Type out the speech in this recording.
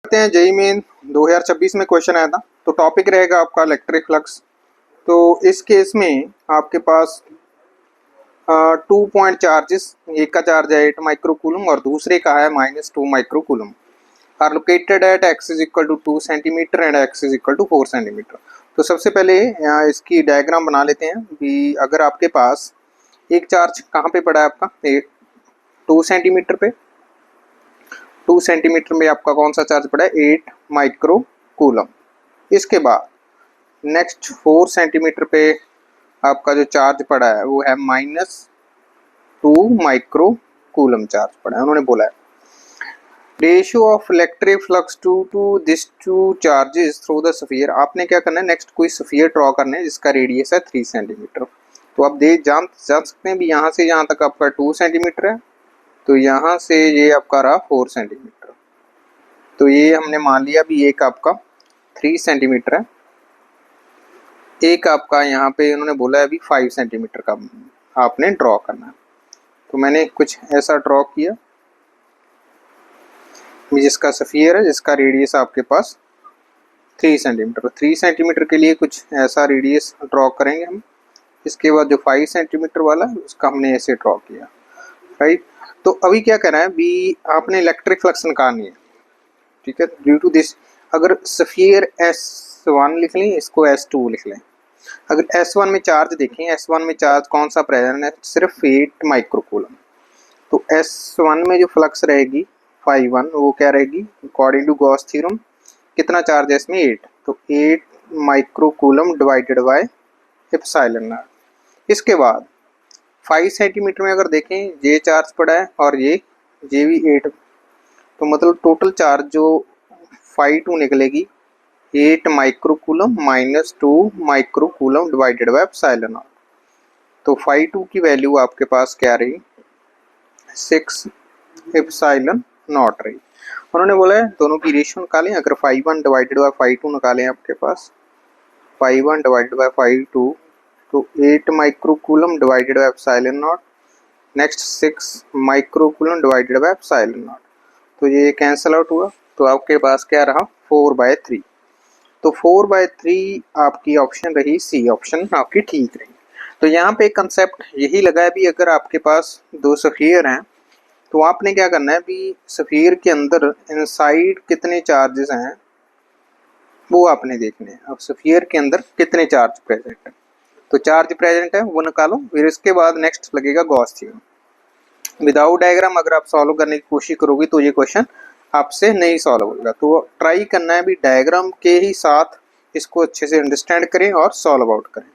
करते हैं JEE main 2026 में क्वेश्चन आया था, तो टॉपिक रहेगा आपका इलेक्ट्रिक फ्लक्स। तो इस केस में आपके पास 2 पॉइंट चार्जेस, एक का चार्ज है 8 माइक्रोकूलम और दूसरे का है -2 microcoulomb, are located at x is equal to 2 centimetre and x is equal to 4 centimetre. तो सबसे पहले इसकी डायग्राम बना लेते हैं भी। अगर आपके पास एक चार्ज कहाँ पे पड़ा है आपका 2 सेंटीमीटर पे, 2 सेंटीमीटर में आपका कौन सा चार्ज पड़ा है 8 माइक्रोकूलम। इसके बाद नेक्स्ट 4 सेंटीमीटर पे आपका जो चार्ज पड़ा है वो है -2 माइक्रोकूलम चार्ज पड़ा है। उन्होंने बोला है ratio of electric flux to this two charges through the sphere. आपने क्या करना है, नेक्स्ट कोई स्फीयर ड्रॉ करना है जिसका रेडियस है 3 सेंटीमीटर। तो आप जान सकते हैं भी यहाँ से यहाँ तक आपका 2 सेंटीमीटर है, तो यहाँ से ये आपका रहा 4 सेंटीमीटर। तो ये हमने मान लिया भी एक आपका 3 सेंटीमीटर है, एक आपका यहाँ पे उन्होंने बोला है अभी 5 सेंटीमीटर का आपने ड्रॉ करना है। तो मैंने कुछ ऐसा ड्रॉ किया जिसका स्फीयर है, जिसका रेडियस आपके पास 3 सेंटीमीटर। 3 सेंटीमीटर के लिए कुछ ऐसा रेडियस ड्रॉ करेंगे हम। इसके बाद जो 5 सेंटीमीटर वाला है उसका हमने ऐसे ड्रॉ किया, राइट। तो अभी क्या करना है भी, आपने इलेक्ट्रिक फ्लक्स निकालनी है, ठीक है। ड्यू टू दिस अगर स्फीयर S1 लिख लें, इसको S2 लिख लें। अगर S1 में चार्ज देखें, S1 में चार्ज कौन सा प्रेजेंट है, सिर्फ 8 माइक्रोकूलम। तो S1 में जो फ्लक्स रहेगी φ1 वो क्या रहेगी अकॉर्डिंग टू गॉस थ्योरम, कितना चार्ज है इसमें 8, तो 8 microcoulomb divided by epsilon not. इसके बाद 5 सेंटीमीटर में अगर देखें ये चार्ज पड़ा है और ये भी 8, तो मतलब टोटल चार्ज जो φ2 निकलेगी 8 microcoulomb -2 microcoulomb divided by epsilon not. तो φ2 की वैल्यू आपके पास क्या रही 6 एप्सिलॉन नॉट रही। उन्होंने बोला है दोनों की रेशियो निकालें। अगर φ1 डिवाइडेड बाय φ2 निकालें आपके पास φ1 डिवाइडेड बाय φ2, तो 8 microcoulomb divided by epsilon not, next 6 microcoulomb divided by epsilon not. तो ये कैंसिल आउट हुआ, तो आपके पास क्या रहा 4/3। तो 4/3 आपकी ऑप्शन रही सी, ऑप्शन आपकी ठीक रही। तो यहाँ पे कंसेप्ट यही लगा है भी, अगर आपके पास 2 स्फीयर हैं तो आपने क्या करना है भी, स्फीयर के अंदर इनसाइड कितने चार्जेस हैं वो आपने देखने हैं। अब स्फीयर के अंदर कितने चार्ज प्रेजेंट है, तो चार्ज प्रेजेंट है वो निकालो। फिर इसके बाद नेक्स्ट लगेगा गॉस थ्योरम। विदाउट डायग्राम अगर आप सॉल्व करने की कोशिश करोगे तो ये क्वेश्चन आपसे नहीं सॉल्व होगा। तो ट्राई करना है भी डायग्राम के ही साथ इसको अच्छे से अंडरस्टैंड करें और सॉल्व आउट करें।